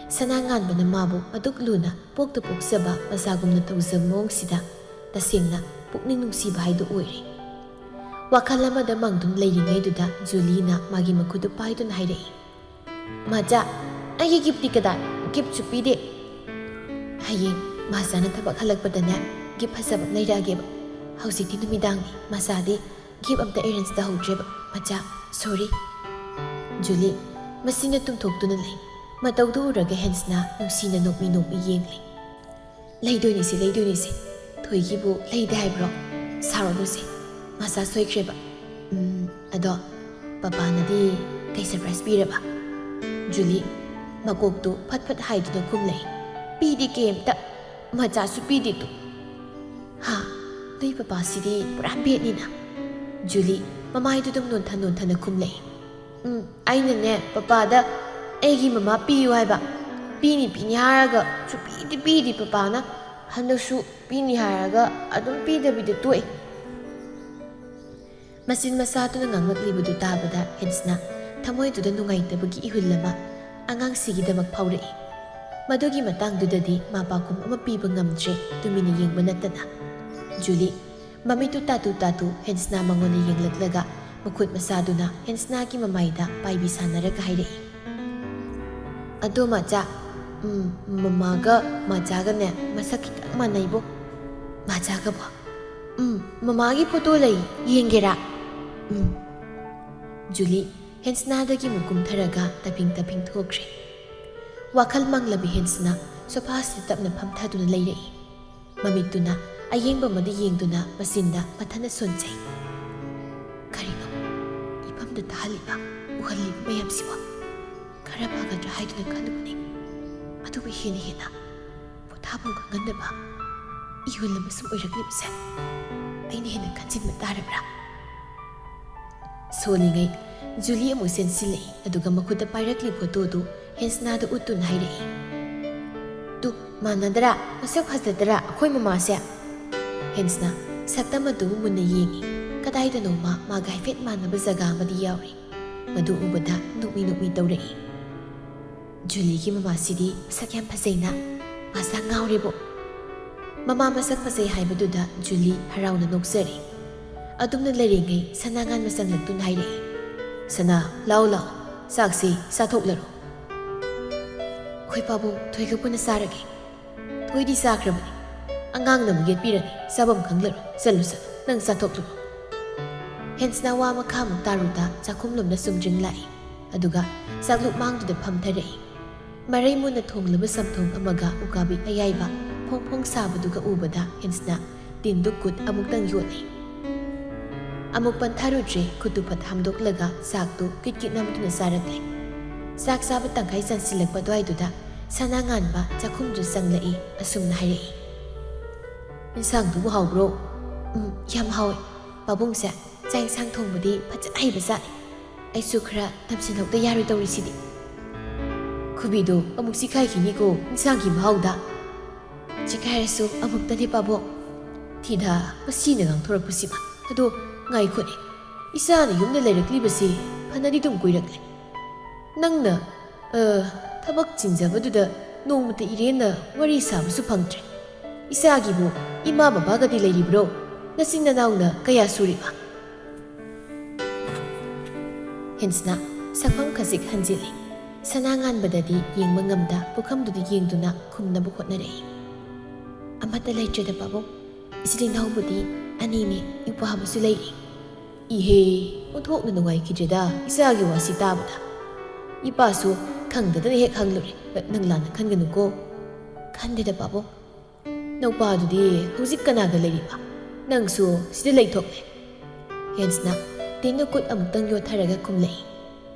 ꯁꯅꯥ ꯉꯥꯟꯕꯅ ꯃꯥꯕꯨ ꯑꯗꯨꯛ ꯂꯨꯅ ꯄꯣꯛꯇ ꯄꯣꯛꯆꯕ ꯃꯆꯥꯒꯨꯝꯅ ꯇꯧꯖꯕ ꯃꯑꯣꯡꯁꯤꯗ ꯇꯁꯦꯡꯅ ꯄꯨꯛꯅꯤꯡ ꯅꯨꯡꯁꯤꯕ ꯍꯥꯏꯗꯨ ꯑꯣꯏꯔꯦ ꯋꯥꯈꯜ ꯑꯃꯗ ꯃꯥꯡꯗꯨꯅ ꯂꯩꯔꯤꯉꯩꯗꯨꯗ ꯖꯨꯂꯤꯅ ꯃꯥꯒꯤ ꯃꯈꯨꯠꯇꯨ ꯄꯥꯏꯗꯨꯅ ꯍꯥꯏꯔꯛꯏ ꯃꯆꯥ ꯑꯩꯒꯤ ꯒꯤꯐꯇꯤ ꯀꯗꯥꯏ ꯒꯤꯐꯁꯨ ꯄꯤꯗꯦ ꯍꯌꯦꯡ ꯃꯆꯥꯅ ꯊꯕꯛ ꯍꯜꯂꯛꯄꯗꯅꯦ ꯒꯤꯐ ꯐꯖꯕ ꯂꯩꯔꯛꯑꯒꯦꯕ ꯍꯧꯖꯤꯛꯇꯤ ꯅꯨꯃꯤꯗꯥꯡꯅꯤ ꯃꯆꯥꯗꯤ ꯒꯤꯐ ꯑꯝꯇ ꯑꯦꯔꯦꯟꯖ ꯇꯧꯍꯧꯗ꯭ꯔꯦꯕ ꯃꯆꯥ ꯁꯣꯔꯤ ꯖꯨꯂꯤ ꯃꯁꯤꯅ ꯇꯨꯝꯊꯣꯛꯇꯨꯅ ꯂꯩ ꯃꯇꯧꯗꯨ ꯎꯔꯒ ꯍꯦꯟꯁꯅꯥ ꯅꯨꯡꯁꯤꯅ ꯅꯣꯛꯃꯤ ꯌꯦꯡꯂꯤ ꯂꯩꯗꯣꯏꯅꯤꯁꯦ ꯊꯣꯏꯒꯤꯕꯨ ꯂꯩꯗꯦ ꯍꯥꯏꯕ꯭ꯔꯣ ꯁꯥꯎꯔꯅꯨꯁꯦ ꯃꯆꯥ ꯁꯣꯏꯈ꯭ꯔꯦꯕ ꯑꯗꯣ ꯄꯄꯥꯅꯗꯤ ꯀꯩ ꯁꯔꯄ꯭ꯔꯥꯏꯖ ꯄꯤꯔꯕ ꯖꯨꯂꯤ ꯃꯀꯣꯛꯇꯨ ꯐꯠ ꯍꯥꯏꯗꯨꯅ ꯈꯨꯝꯂꯛꯏ ꯄꯤꯗꯦ ꯀꯩꯝꯇ ꯃꯆꯥꯁꯨ ꯄꯤꯗꯦ ꯇꯨ ꯍꯥ ꯅꯣꯏ ꯄꯄꯥꯁꯤꯗꯤ ꯄꯨꯔꯥ ꯕꯦꯠꯅꯤꯅ ꯖꯨꯂꯤ ꯃꯃꯥꯏꯗꯨ ꯑꯗꯨꯝ ꯅꯣꯟꯊꯅ ꯈꯨꯝꯂꯛꯏ ꯑꯩꯅꯅꯦ ꯄꯄꯥꯗ ꯑꯩꯒꯤ ꯃꯃꯥ ꯄꯤꯌꯨ ꯍꯥꯏꯕ ꯄꯤꯅꯤ ꯍꯥꯏꯔꯒ ꯁꯨꯄꯤꯗꯤ ꯄꯤꯗꯦ ꯄꯄꯥꯅ ꯍꯟꯗꯛꯁꯨ ꯄꯤꯅꯤ ꯍꯥꯏꯔꯒ ꯑꯗꯨꯝ ꯄꯤꯗꯕꯤꯗ ꯇꯣꯛꯏ ꯃꯆꯤꯟ ꯃꯆꯥꯗꯨꯅ ꯉꯥꯡꯂꯛꯂꯤꯕꯗꯨ ꯇꯥꯕꯗ ꯍꯦꯟꯁꯅꯥ ꯊꯃꯣꯏꯗꯨꯗ ꯅꯨꯡꯉꯥꯏꯇꯕꯒꯤ ꯏꯍꯨꯜ ꯑꯃ ꯑꯉꯥꯡꯁꯤꯒꯤꯗꯃꯛ ꯐꯥꯎꯔꯛꯏ ꯃꯗꯨꯒꯤ ꯃꯇꯥꯡꯗꯨꯗꯗꯤ ꯃꯥ ꯄꯥꯎꯈꯨꯝ ꯑꯃ ꯄꯤꯕ ꯉꯝꯗ꯭ꯔꯦ ꯇꯨꯃꯤꯟꯅ ꯌꯦꯡꯕ ꯅꯠꯇꯅ ꯖꯨꯂꯤ ꯃꯃꯤꯠꯇꯨ ꯇꯥꯇꯨ ꯍꯦꯟꯁꯅꯥ ꯃꯉꯣꯟꯗ ꯌꯦꯡꯂꯛꯂꯒ ꯃꯈꯨꯠ ꯃꯆꯥꯗꯨꯅ ꯍꯦꯟꯁꯅꯥꯒꯤ ꯃꯃꯥꯏꯗ ꯄꯥꯏꯕꯤ ꯁꯥꯟꯅꯔꯒ ꯍꯥꯏꯔꯛꯏ ꯑꯗꯣ ꯃꯆꯥ ꯃꯃꯥꯒ ꯃꯆꯥꯒꯅꯦ ꯃꯁꯛ ꯈꯤꯇꯪ ꯃꯥꯟꯅꯩꯕꯣ ꯃꯆꯥꯒꯕꯣ ꯃꯃꯥꯒꯤ ꯐꯣꯇꯣ ꯂꯩ ꯌꯦꯡꯒꯦꯔꯥ ꯖꯨꯂꯤ ꯍꯦꯟꯁꯅꯥꯗꯒꯤ ꯃꯨꯀꯨꯝ ꯊꯔꯒ ꯇꯞꯄꯤꯡ ꯊꯣꯛꯈ꯭ꯔꯦ꯫ ꯋꯥꯈꯜ ꯃꯪꯂꯕꯤ ꯍꯦꯟꯁꯅ ꯁꯣꯐꯥꯁꯤꯗ ꯇꯞꯅ ꯐꯝꯊꯗꯨꯅ ꯂꯩꯔꯛꯏ꯫ ꯃꯃꯤꯠꯇꯨꯅ ꯑꯌꯦꯡꯕ ꯑꯃꯗ ꯌꯦꯡꯗꯨꯅ ꯃꯆꯤꯟꯗ ꯃꯊꯟꯇ ꯁꯣꯟꯖꯩ꯫ ꯀꯔꯤꯅꯣ ꯏꯐꯝꯗ ꯇꯥꯍꯜꯂꯤꯕ ꯎꯍꯜꯂꯤꯕ ꯃꯌꯥꯝꯁꯤꯕꯣ? ꯈꯔ ꯐꯒꯗ꯭ꯔꯥ ꯍꯥꯏꯗꯨꯅ ꯈꯜꯂꯨꯕꯅꯤ, ꯑꯗꯨꯕꯨ ꯍꯦꯟꯅ ꯄꯣꯊꯥꯐꯝ ꯈꯪꯍꯟꯗꯕ ꯏꯍꯨꯜ ꯑꯃ ꯁꯨꯝ ꯑꯣꯏꯔꯛꯂꯤꯕꯁꯦ ꯑꯩꯅ ꯍꯦꯟꯅ ꯈꯟꯖꯤꯟꯕ ꯇꯥꯔꯕ꯭ꯔꯥ? ꯁꯣꯜꯂꯤꯉꯩ ꯖꯨꯂꯤ ꯑꯃꯨꯛ ꯆꯦꯟꯁꯤꯜꯂꯛꯏ, ꯑꯗꯨꯒ ꯃꯈꯨꯠꯇ ꯄꯥꯏꯔꯛꯂꯤ ꯐꯣꯇꯣꯗꯨ ꯍꯦꯟꯁꯅꯥꯗ ꯎꯠꯇꯨꯅ ꯍꯥꯏꯔꯛꯏ, "ꯇꯨ ꯃꯥꯟꯅꯗ꯭ꯔꯥ? ꯃꯁꯛ ꯐꯖꯗ꯭ꯔꯥ ꯑꯩꯈꯣꯏ ꯃꯃꯥꯁꯦ?" ꯍꯦꯟꯁꯅ ꯁꯛꯇꯝ ꯑꯗꯨꯕꯨ ꯃꯨꯟꯅ ꯌꯦꯡꯉꯤ꯫ ꯀꯗꯥꯏꯗꯅꯣꯃ ꯃꯥꯒ ꯍꯥꯏꯐꯦꯠ ꯃꯥꯟꯅꯕ ꯖꯒꯥ ꯑꯃꯗꯤ ꯌꯥꯎꯔꯤ꯫ ꯃꯗꯨ ꯎꯕꯗ ꯅꯣꯛꯃꯤ ꯇꯧꯔꯛꯏ꯫ ꯖꯨꯂꯤꯒꯤ ꯃꯃꯥꯁꯤꯗꯤ ꯃꯁꯛ ꯌꯥꯝ ꯐꯖꯩꯅ, ꯃꯥꯁꯥ ꯉꯥꯎꯔꯦꯕꯣ꯫ ꯃꯃꯥ ꯃꯁꯛ ꯐꯖꯩ ꯍꯥꯏꯕꯗꯨꯗ ꯖꯨꯂꯤ ꯍꯔꯥꯎꯅ ꯅꯣꯛꯆꯔꯤ꯫ ꯑꯗꯨꯝꯅ ꯂꯩꯔꯤꯉꯩ ꯁꯅꯥꯉꯥꯟꯕ ꯆꯪꯂꯛꯇꯨꯅ ꯍꯥꯏꯔꯛꯏ, "ꯁꯅꯥ, ꯂꯥꯛꯑꯣ, ꯆꯥꯛꯁꯤ ꯆꯥꯊꯣꯛꯂꯔꯣ." "ꯑꯩꯈꯣꯏ ꯄꯥꯕꯨꯡ ꯊꯣꯏꯒ ꯄꯨꯟꯅ ꯆꯥꯔꯒꯦ." "ꯊꯣꯏꯗꯤ ꯆꯥꯈ꯭ꯔꯕꯅꯤ, ꯑꯉꯥꯡꯅ ꯑꯃꯨꯛ ꯌꯦꯠꯄꯤꯔꯅꯤ, ꯆꯥꯐꯝ ꯈꯪꯂꯔꯣꯏ, ꯆꯠꯂꯨ ꯅꯪ ꯆꯥꯊꯣꯛꯂꯨꯔꯣ." ꯍꯦꯟꯁꯅ ꯋꯥ ꯃꯈꯥꯃꯨꯛ ꯇꯥꯔꯨꯗ ꯆꯥꯛꯈꯨꯝꯂꯣꯝꯗ ꯆꯨꯝꯗ꯭ꯔꯤꯡ ꯂꯥꯛꯏ, ꯑꯗꯨꯒ ꯆꯥꯛꯂꯨꯛ ꯃꯥꯡꯗꯨꯗ ꯐꯝꯊꯔꯛꯏ꯫ ꯃꯔꯩ ꯃꯨꯟꯅ ꯊꯣꯡꯂꯕ ꯆꯝꯊꯣꯡ ꯑꯃꯒ ꯎꯀꯥꯕꯤ ꯑꯌꯥꯏꯕ ꯐꯣꯡ ꯐꯣꯡ ꯁꯥꯕꯗꯨꯒ ꯎꯕꯗ ꯍꯦꯟꯁꯅ ꯇꯤꯟꯗꯨ ꯀꯨꯠ ꯑꯃꯨꯛꯇꯪ ꯌꯣꯠꯂꯤ꯫ ꯑꯃꯨꯛ ꯄꯟꯊꯥꯔꯨꯗ꯭ꯔꯦ, ꯈꯨꯠꯇꯨ ꯐꯠ ꯍꯥꯝꯗꯣꯛꯂꯒ ꯆꯥꯛꯇꯨ ꯀꯤꯠ ꯅꯝꯗꯨꯅ ꯆꯥꯔꯛꯂꯦ꯫ ꯆꯥꯛ ꯆꯥꯕ ꯇꯪꯈꯥꯏ ꯆꯟꯁꯤꯜꯂꯛꯄ ꯑꯗꯨꯋꯥꯏꯗꯨꯗ ꯁꯅꯥꯉꯥꯟꯕ ꯆꯥꯛꯈꯨꯝꯗꯨ ꯆꯪꯂꯛꯏ, ꯑꯁꯨꯝꯅ ꯍꯥꯏꯔꯛꯏ, "ꯏꯟꯁꯥꯡꯗꯨꯕꯨ ꯍꯥꯎꯕ꯭ꯔꯣ?" "ꯌꯥꯝ ꯍꯥꯎꯏ꯫ ꯄꯥꯕꯨꯡꯁꯦ ꯆꯥꯛ ꯏꯟꯁꯥꯡ ꯊꯣꯡꯕꯗꯤ ꯐꯖꯅ ꯍꯩꯕꯖꯥꯠꯅꯤ. ꯑꯩꯁꯨ ꯈꯔ ꯇꯝꯁꯤꯜꯍꯧꯗ ꯌꯥꯔꯣꯏ ꯇꯧꯔꯤꯁꯤꯗꯤ." "ꯈꯨꯕꯤꯗꯣ ꯑꯃꯨꯛ ꯆꯤꯈꯥꯏꯈꯤꯅꯤꯀꯣ ꯏꯟꯁꯥꯡꯒꯤ ꯃꯍꯥꯎꯗ." "ꯆꯤꯈꯥꯏꯔꯁꯨ ꯑꯃꯨꯛꯇꯅꯤ ꯄꯥꯕꯨꯡ." "ꯊꯤꯗ ꯃꯁꯤꯅ ꯉꯥꯡꯊꯣꯔꯛꯄꯁꯤꯃ, ꯑꯗꯣ ꯉꯥꯏꯈꯣꯅꯦ, ꯏꯆꯥꯅ ꯌꯨꯝꯗ ꯂꯩꯔꯛꯂꯤꯕꯁꯤ ꯐꯅꯗꯤ ꯑꯗꯨꯝ ꯀꯨꯏꯔꯛꯂꯦ. ꯅꯪꯅ ꯊꯕꯛ ꯆꯤꯟꯖꯕꯗꯨꯗ ꯅꯣꯡꯃꯇ ꯏꯔꯦꯟꯅ ꯋꯥꯔꯤ ꯁꯥꯕꯁꯨ ꯐꯪꯗ꯭ꯔꯦ. ꯏꯆꯥꯒꯤꯕꯨ ꯏꯃꯥ ꯕꯕꯥꯒꯗꯤ ꯂꯩꯔꯤꯕ꯭ꯔꯣ? ꯅꯆꯤꯟ ꯅꯅꯥꯎꯅ ꯀꯌꯥ ꯁꯨꯔꯤꯕ?" ꯍꯦꯟꯁꯅ ꯁꯛꯐꯝ ꯈꯖꯤꯛ ꯍꯟꯖꯤꯜꯂꯤ꯫ ꯁꯅꯥꯉꯥꯟꯕꯗꯗꯤ ꯌꯦꯡꯕ ꯉꯝꯗ ꯄꯨꯈꯝꯗꯨꯗ ꯌꯦꯡꯗꯨꯅ ꯈꯨꯝꯅꯕ ꯍꯣꯠꯅꯔꯛꯏ, "ꯑꯃꯠꯇ ꯂꯩꯇ꯭ꯔꯦꯗ ꯄꯥꯕꯨꯡ. ꯏꯆꯤꯜ ꯏꯅꯥꯎꯕꯨꯗꯤ 2ꯅꯤ, ꯏꯄ꯭ꯋꯥ ꯑꯃꯁꯨ ꯂꯩꯔꯤ." "ꯏꯍꯦ, ꯑꯣꯟꯊꯣꯛꯅ ꯅꯨꯡꯉꯥꯏꯈꯤꯗ꯭ꯔꯦꯗ ꯏꯆꯥꯒꯤ ꯋꯥꯁꯤ ꯇꯥꯕꯗ. ꯏꯄꯥꯁꯨ ꯈꯪꯗꯗꯅ ꯍꯦꯛ ꯍꯪꯂꯨꯔꯦ, ꯅꯪ ꯂꯥꯟꯅ ꯈꯟꯒꯅꯨꯀꯣ." "ꯈꯟꯗꯦꯗ ꯄꯥꯕꯨꯡ." "ꯅꯧꯄꯥꯗꯨꯗꯤ ꯍꯧꯖꯤꯛ ꯀꯅꯥꯒ ꯂꯩꯔꯤꯕ? ꯅꯪꯁꯨ ꯁꯤꯗ ꯂꯩꯊꯣꯛꯂꯦ?" ꯍꯦꯟꯁꯅ ꯇꯤꯟꯗꯨ ꯀꯨꯠ ꯑꯃꯨꯛꯇꯪ ꯌꯣꯠꯊꯔꯒ ꯈꯨꯝꯂꯛꯏ,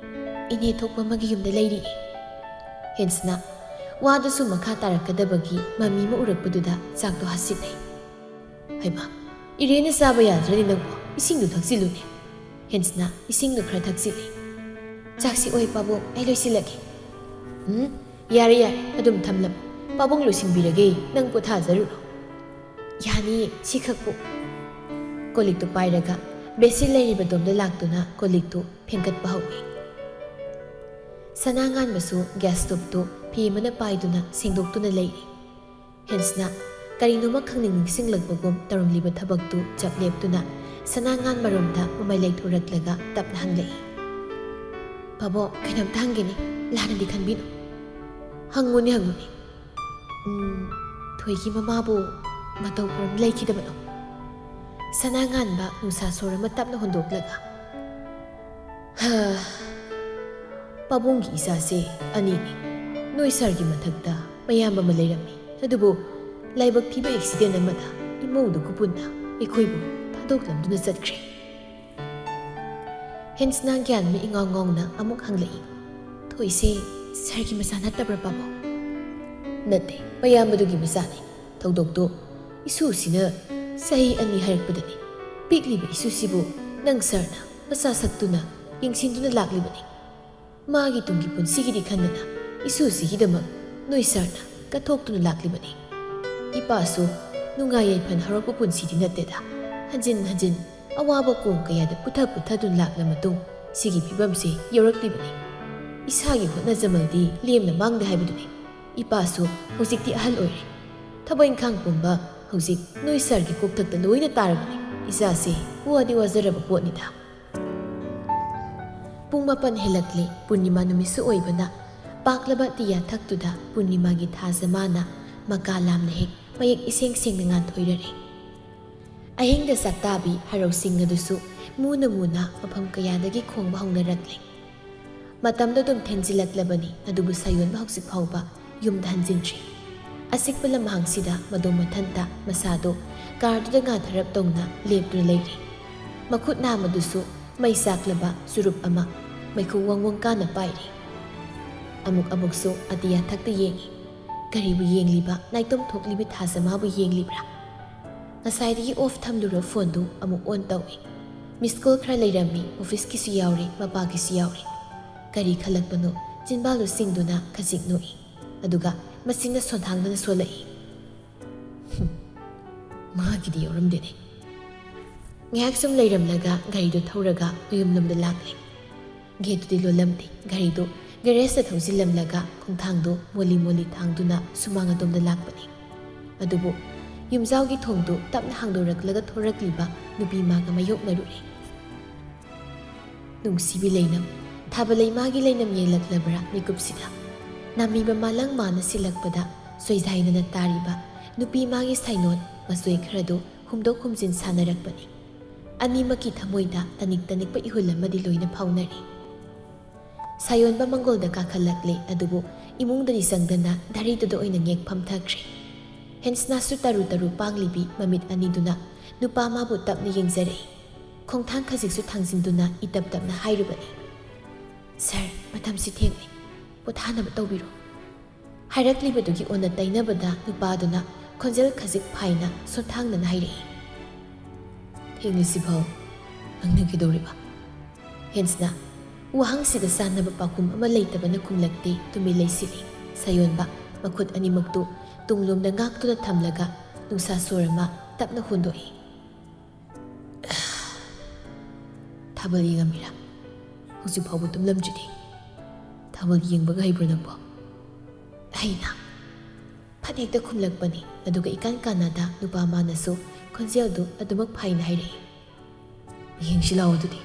"ꯏꯅꯦ ꯊꯣꯛꯄ ꯑꯃꯒꯤ ꯌꯨꯝꯗ ꯂꯩꯔꯤꯌꯦ." ꯍꯦꯟꯁꯅ ꯋꯥꯗꯨꯁꯨ ꯃꯈꯥ ꯇꯥꯔꯛꯀꯗꯕꯒꯤ ꯃꯃꯤ ꯑꯃ ꯎꯔꯛꯄꯗꯨꯗ ꯆꯥꯛꯇꯣ ꯍꯥꯁꯤꯟꯅꯩ꯫ "ꯍꯩꯃꯥ, ꯏꯔꯦꯟꯅ ꯆꯥꯕ ꯌꯥꯗ꯭ꯔꯅꯤ ꯅꯪꯕꯣ, ꯏꯁꯤꯡꯗꯨ ꯊꯛꯆꯤꯜꯂꯨꯅꯦ." ꯍꯦꯟꯁꯅ ꯏꯁꯤꯡꯗꯨ ꯈꯔ ꯊꯛꯆꯤꯜꯂꯤ꯫ "ꯆꯥꯛꯁꯤ ꯑꯣꯏ ꯄꯥꯕꯨꯡ, ꯑꯩ ꯂꯣꯏꯁꯤꯜꯂꯒꯦ." "ꯌꯥꯔꯦ, ꯑꯗꯨꯝ ꯊꯝꯂꯝꯃꯣ, ꯄꯥꯕꯨꯡ ꯂꯣꯏꯁꯤꯟꯕꯤꯔꯒꯦ, ꯅꯪ ꯄꯣꯊꯥꯖꯔꯨꯔꯣ." "ꯌꯥꯅꯤꯌꯦ, ꯁꯤꯈꯛꯄꯨ." ꯀꯣꯜꯂꯤꯛꯇꯨ ꯄꯥꯏꯔꯒ ꯕꯦꯁꯤꯟ ꯂꯩꯔꯤꯕꯗꯣꯝꯗ ꯂꯥꯛꯇꯨꯅ ꯀꯣꯜꯂꯤꯛꯇꯨ ꯐꯦꯡꯒꯠꯄ ꯍꯧꯏ꯫ ꯁꯅꯥꯉꯥꯟꯕꯁꯨ ꯒ꯭ꯌꯥꯁ ꯁ꯭ꯇꯣꯞꯇꯨ ꯐꯤ ꯑꯃꯅ ꯄꯥꯏꯗꯨꯅ ꯁꯦꯡꯗꯣꯛꯇꯨꯅ ꯂꯩꯔꯤ꯫ ꯍꯦꯟꯁꯅ ꯀꯔꯤꯅꯣꯃ ꯅꯤꯡꯁꯤꯡꯂꯛꯄꯒꯨꯝ ꯇꯧꯔꯝꯂꯤꯕ ꯊꯕꯛꯇꯨ ꯆꯞ ꯂꯦꯞꯇꯨꯅ ꯁꯅꯥꯉꯥꯟꯕꯔꯣꯝꯗ ꯃꯃꯥꯏ ꯂꯩꯊꯣꯔꯛꯂꯒ ꯇꯞꯅ ꯍꯪꯂꯛꯏ, "ꯄꯥꯕꯨꯡ, ꯀꯩꯅꯣꯝꯇ ꯍꯪꯒꯦꯅꯦ, ꯂꯥꯟꯅꯗꯤ ꯈꯟꯕꯤꯅꯨ." "ꯍꯪꯉꯨꯅꯦ." "ꯊꯣꯏꯒꯤ ꯃꯃꯥꯕꯨ ꯃꯇꯧ ꯀꯔꯝꯅ ꯂꯩꯈꯤꯗꯕꯅꯣ?" ꯁꯅꯥꯉꯥꯟꯕ ꯅꯨꯡꯁꯥ ꯁꯣꯔ ꯑꯃ ꯇꯞꯅ ꯍꯣꯟꯗꯣꯛꯂꯒ, "ꯄꯥꯕꯨꯡꯒꯤ ꯏꯆꯥꯁꯦ 2ꯅꯤ. ꯅꯣꯏ ꯁꯥꯔꯒꯤ ꯃꯊꯛꯇ ꯃꯌꯥꯝꯕ ꯑꯃ ꯂꯩꯔꯝꯃꯤ, ꯑꯗꯨꯕꯨ ꯂꯥꯏꯕꯛ ꯊꯤꯕ ꯑꯦꯛꯁꯤꯗꯦꯟ ꯑꯃꯗ ꯏꯃꯧꯗꯨꯒ ꯄꯨꯟꯅ ꯑꯩꯈꯣꯏꯕꯨ ꯊꯥꯗꯣꯛꯂꯝꯗꯨꯅ ꯆꯠꯈ꯭ꯔꯦ." ꯍꯦꯟꯁꯅ ꯒ꯭ꯌꯥꯟ ꯃꯦꯟ ꯏꯉꯥꯎ ꯉꯥꯎꯅ ꯑꯃꯨꯛ ꯍꯪꯂꯛꯏ, "ꯊꯣꯏꯁꯦ ꯁꯥꯔꯒꯤ ꯃꯆꯥ ꯅꯠꯇꯕ꯭ꯔꯥ ꯄꯥꯕꯨꯡ?" "ꯅꯠꯇꯦ, ꯃꯌꯥꯝꯕꯗꯨꯒꯤ ꯃꯆꯥꯅꯤ. ꯊꯧꯗꯣꯛꯇꯣ ꯏꯁꯨꯁꯤꯅ ꯆꯍꯤ 2 ꯍꯥꯏꯔꯛꯄꯗꯅꯤ. ꯄꯤꯛꯂꯤꯕ ꯏꯁꯨꯁꯤꯕꯨ ꯅꯪ ꯁꯥꯔꯅ ꯃꯆꯥ ꯁꯛꯇꯨꯅ ꯌꯦꯡꯁꯤꯟꯗꯨꯅ ꯂꯥꯛꯂꯤꯕꯅꯤ. ꯃꯥꯒꯤ ꯇꯨꯡꯒꯤ ꯄꯨꯟꯁꯤꯒꯤꯗꯤ ꯈꯟꯗꯅ ꯏꯁꯨꯁꯤꯒꯤꯗꯃꯛ ꯅꯣꯏ ꯁꯥꯔꯅ ꯀꯠꯊꯣꯛꯇꯨꯅ ꯂꯥꯛꯂꯤꯕꯅꯤ. ꯏꯄꯥꯁꯨ ꯅꯨꯡꯉꯥꯏ ꯌꯥꯏꯐꯅ ꯍꯧꯔꯛꯄ ꯄꯨꯟꯁꯤꯗꯤ ꯅꯠꯇꯦꯗ. ꯍꯟꯖꯤꯟ ꯑꯋꯥꯕ ꯀꯣꯝ ꯀꯌꯥꯗ ꯄꯨꯊꯗꯨꯅ ꯂꯥꯛꯂ ꯃꯇꯨꯡ ꯁꯤꯒꯤ ꯐꯤꯕꯝꯁꯤ ꯌꯧꯔꯛꯂꯤꯕꯅꯤ. ꯏꯁꯥꯒꯤ ꯍꯣꯠꯅꯖꯃꯜꯗꯤ ꯂꯦꯝꯅ ꯃꯥꯡꯗꯦ ꯍꯥꯏꯕꯗꯨꯅꯤ. ꯏꯄꯥꯁꯨ ꯍꯧꯖꯤꯛꯇꯤ ꯑꯍꯜ ꯑꯣꯏꯔꯦ. ꯊꯕꯛ ꯏꯪꯈꯥꯡ ꯄꯨꯝꯕ ꯍꯧꯖꯤꯛ ꯅꯣꯏ ꯁꯥꯔꯒꯤ ꯀꯣꯛꯊꯛꯇ ꯂꯣꯏꯅ ꯇꯥꯔꯕꯅꯤ. ꯏꯆꯥꯁꯤ ꯋꯥꯗꯤ ꯋꯥꯖꯔꯕ ꯄꯣꯠꯅꯤꯗ." ꯄꯨꯡ 7 ꯍꯦꯜꯂꯛꯂꯤ꯫ ꯄꯨꯔꯅꯤꯃꯥ ꯅꯨꯃꯤꯠꯁꯨ ꯑꯣꯏꯕꯅ ꯄꯥꯛꯂꯕ ꯑꯇꯤꯌꯥ ꯊꯛꯇꯨꯗ ꯄꯨꯔꯅꯤꯃꯥꯒꯤ ꯊꯥꯖꯃꯥꯅ ꯃꯀꯥ ꯂꯥꯝꯅ ꯍꯦꯛ ꯃꯌꯦꯛ ꯏꯁꯦꯡ ꯁꯦꯡꯅ ꯉꯥꯟꯊꯣꯏꯔꯔꯦ꯫ ꯑꯍꯤꯡꯗ ꯆꯥꯛꯇꯥꯕꯤ ꯍꯔꯥꯎꯁꯤꯡ ꯑꯗꯨꯁꯨ ꯃꯨꯅ ꯃꯐꯝ ꯀꯌꯥꯗꯒꯤ ꯈꯣꯡꯕ ꯍꯧꯅꯔꯛꯂꯦ꯫ ꯃꯇꯝꯗꯣ ꯑꯗꯨꯝ ꯊꯦꯡꯖꯤꯜꯂꯛꯂꯕꯅꯤ ꯑꯗꯨꯕꯨ ꯁꯥꯌꯣꯟꯕ ꯍꯧꯖꯤꯛ ꯐꯥꯎꯕ ꯌꯨꯝꯗ ꯍꯟꯖꯤꯟꯗ꯭ꯔꯤ꯫ ꯑꯁꯤꯛꯄ ꯂꯝꯍꯥꯡꯁꯤꯗ ꯃꯗꯣ ꯃꯊꯟꯇ ꯃꯁꯥꯗꯣ ꯀꯥꯔꯗꯨꯗ ꯉꯥꯊꯔꯞ ꯇꯧꯅ ꯂꯦꯞꯇꯨꯅ ꯂꯩꯔꯤ꯫ ꯃꯈꯨꯠ ꯅꯥꯝꯃꯗꯨꯁꯨ ꯃꯩ ꯆꯥꯛꯂꯕ ꯆꯨꯔꯨꯞ ꯑꯃ ꯃꯩꯈꯨ ꯋꯪꯋꯪ ꯀꯥꯅ ꯄꯥꯏꯔꯤ꯫ ꯑꯃꯨꯛꯁꯨ ꯑꯇꯤꯌꯥ ꯊꯛꯇ ꯌꯦꯡꯉꯤ꯫ ꯀꯔꯤꯕꯨ ꯌꯦꯡꯂꯤꯕ ꯅꯥꯏꯇꯣꯝ ꯊꯣꯛꯂꯤꯕꯤ ꯊꯥꯖꯃꯥꯕꯨ ꯌꯦꯡꯂꯤꯕ꯭ꯔꯥ? ꯉꯁꯥꯏꯗꯒꯤ ꯑꯣꯐ ꯊꯝꯂꯨꯔ ꯐꯣꯟꯗꯨ ꯑꯃꯨꯛ ꯑꯣꯟ ꯇꯧꯏ꯫ ꯃꯤꯁ ꯀꯣꯜ ꯈꯔ ꯂꯩꯔꯝꯃꯤ, ꯑꯣꯐꯤꯁꯀꯤꯁꯨ ꯌꯥꯎꯔꯤ, ꯃꯄꯥꯒꯤꯁꯨ ꯌꯥꯎꯔꯤ꯫ ꯀꯔꯤ ꯈꯜꯂꯛꯄꯅꯣ ꯆꯤꯟꯕꯥꯜꯗꯨ ꯁꯤꯡꯗꯨꯅ ꯈꯖꯤꯛ ꯅꯣꯛꯏ, ꯑꯗꯨꯒ ꯃꯆꯤꯟꯅ ꯁꯣꯟꯊꯥꯡꯗꯅ ꯁꯣꯜꯂꯛꯏ꯫ ꯃꯥꯒꯤꯗꯤ ꯌꯥꯎꯔꯝꯗꯦꯅꯦ꯫ ꯉꯥꯏꯍꯥꯛ ꯁꯨꯝ ꯂꯩꯔꯝꯂꯒ ꯒꯥꯔꯤꯗꯨ ꯊꯧꯔꯒ ꯃꯌꯨꯝꯂꯣꯝꯗ ꯂꯥꯛꯂꯤ꯫ ꯒꯦꯠꯇꯨꯗꯤ ꯂꯣꯜꯂꯝꯗꯦ꯫ ꯒꯥꯔꯤꯗꯨ ꯒꯦꯔꯦꯖꯇ ꯊꯧꯖꯤꯜꯂꯝꯂꯒ ꯈꯣꯡꯊꯥꯡꯗꯨ ꯃꯣꯜꯂꯤ ꯊꯥꯡꯗꯨꯅ ꯁꯨꯃꯥꯡ ꯑꯗꯣꯝꯗ ꯂꯥꯛꯄꯅꯤ꯫ ꯑꯗꯨꯕꯨ ꯌꯨꯝꯖꯥꯎꯒꯤ ꯊꯣꯡꯗꯨ ꯇꯞꯅ ꯍꯥꯡꯗꯣꯔꯛꯂꯒ ꯊꯣꯔꯛꯂꯤꯕ ꯅꯨꯄꯤ ꯃꯥꯒ ꯃꯥꯌꯣꯛꯅꯔꯨꯔꯦ꯫ ꯅꯨꯡꯁꯤꯕꯤ ꯂꯩꯅꯝ, ꯊꯥꯕꯂꯩ ꯃꯥꯒꯤ ꯂꯩꯅꯝ ꯌꯦꯡꯂꯛꯂꯕ꯭ꯔꯥ ꯃꯤꯀꯨꯞꯁꯤꯗ? ꯅꯥꯃꯤꯕ ꯃꯥꯂꯪ ꯃꯥꯅ ꯁꯤꯜꯂꯛꯄꯗ ꯁꯣꯏꯖꯥꯏꯅꯅ ꯇꯥꯔꯤꯕ ꯅꯨꯄꯤ ꯃꯥꯒꯤ ꯁꯥꯏꯅꯣꯠ ꯃꯆꯣꯏ ꯈꯔꯗꯨ ꯍꯨꯝꯗꯣꯛ ꯍꯨꯝꯖꯤꯟ ꯁꯥꯟꯅꯔꯛꯄꯅꯤ꯫ ꯑꯅꯤꯃꯛꯀꯤ ꯊꯃꯣꯏꯗ ꯇꯅꯤꯛ ꯇꯅꯤꯛꯄ ꯏꯍꯨꯜ ꯑꯃꯗꯤ ꯂꯣꯏꯅ ꯐꯥꯎꯅꯔꯤ꯫ ꯁꯥꯌꯣꯟꯕ ꯃꯪꯒꯣꯜꯗ ꯀꯥꯈꯠꯂꯛꯂꯦ, ꯑꯗꯨꯕꯨ ꯏꯃꯨꯡꯗꯗꯤ ꯆꯪꯗꯅ ꯙꯔꯤꯗꯨꯗ ꯑꯣꯏꯅ ꯉꯦꯛ ꯐꯝꯊꯈ꯭ꯔꯦ꯫ ꯍꯦꯟꯁꯅꯥꯁꯨ ꯇꯔꯨ ꯄꯥꯡꯂꯤꯕꯤ ꯃꯃꯤꯠ ꯑꯅꯤꯗꯨꯅ ꯅꯨꯄꯥ ꯃꯥꯕꯨ ꯇꯞꯅ ꯌꯦꯡꯖꯔꯛꯏ꯫ ꯈꯣꯡꯊꯥꯡ ꯈꯖꯤꯛꯁꯨ ꯊꯥꯡꯖꯤꯟꯗꯨꯅ ꯏꯇꯞ ꯇꯞꯅ ꯍꯥꯏꯔꯨꯕꯅꯤ꯫ ꯁꯥꯔ, ꯃꯇꯝꯁꯤ ꯊꯦꯡꯂꯦ, ꯄꯣꯊꯥꯅꯕ ꯇꯧꯕꯤꯔꯣ꯫ ꯍꯥꯏꯔꯛꯂꯤꯕꯗꯨꯒꯤ ꯑꯣꯟꯅ ꯇꯩꯅꯕꯗ ꯅꯨꯄꯥꯗꯨꯅ ꯈꯣꯟꯖꯦꯜ ꯈꯖꯤꯛ ꯐꯥꯏꯅ ꯁꯣꯟꯊꯥꯡꯅꯅ ꯍꯥꯏꯔꯛꯏ꯫ ꯊꯦꯡꯂꯤꯁꯤꯐꯥꯎ ꯅꯪꯅ ꯀꯩꯗꯧꯔꯤꯕ? ꯍꯦꯟꯁꯅ ꯋꯥꯍꯪꯁꯤꯒ ꯆꯥꯟꯅꯕ ꯄꯥꯎꯈꯨꯝ ꯑꯃ ꯂꯩꯇꯕꯅ ꯈꯨꯝꯂꯛꯇꯦ ꯇꯨꯃꯤꯟ ꯂꯩꯁꯤꯜꯂꯤ꯫ ꯁꯥꯌꯣꯟꯕ ꯃꯈꯨꯠ ꯑꯅꯤꯃꯛꯇꯨ ꯇꯨꯡꯂꯣꯝꯗ ꯉꯥꯛꯇꯨꯅ ꯊꯝꯂꯒ ꯅꯨꯡꯁꯥ ꯁꯣꯔ ꯑꯃ ꯇꯞꯅ ꯍꯣꯟꯗꯣꯛꯏ꯫ ꯊꯥꯕꯜ ꯌꯦꯡꯉꯝꯃꯤꯔꯥ? ꯍꯧꯖꯤꯛ ꯐꯥꯎꯕ ꯇꯨꯝꯂꯝꯗ꯭ꯔꯤꯗꯤ? ꯊꯥꯕꯜ ꯌꯦꯡꯕꯒ ꯍꯩꯕ꯭ꯔꯣ ꯅꯪꯕꯣ? ꯍꯩꯅ ꯐꯠ ꯍꯦꯛꯇ ꯈꯨꯝꯂꯛꯄꯅꯤ, ꯑꯗꯨꯒ ꯏꯀꯥꯟ ꯀꯥꯟꯅꯗ ꯅꯨꯄꯥ ꯃꯥꯅꯁꯨ ꯈꯣꯟꯖꯦꯜꯗꯨ ꯑꯗꯨꯃꯛ ꯐꯩꯅ ꯍꯥꯏꯔꯛꯏ꯫ ꯌꯦꯡꯁꯤ ꯂꯥꯛꯑꯣ ꯑꯗꯨꯗꯤ꯫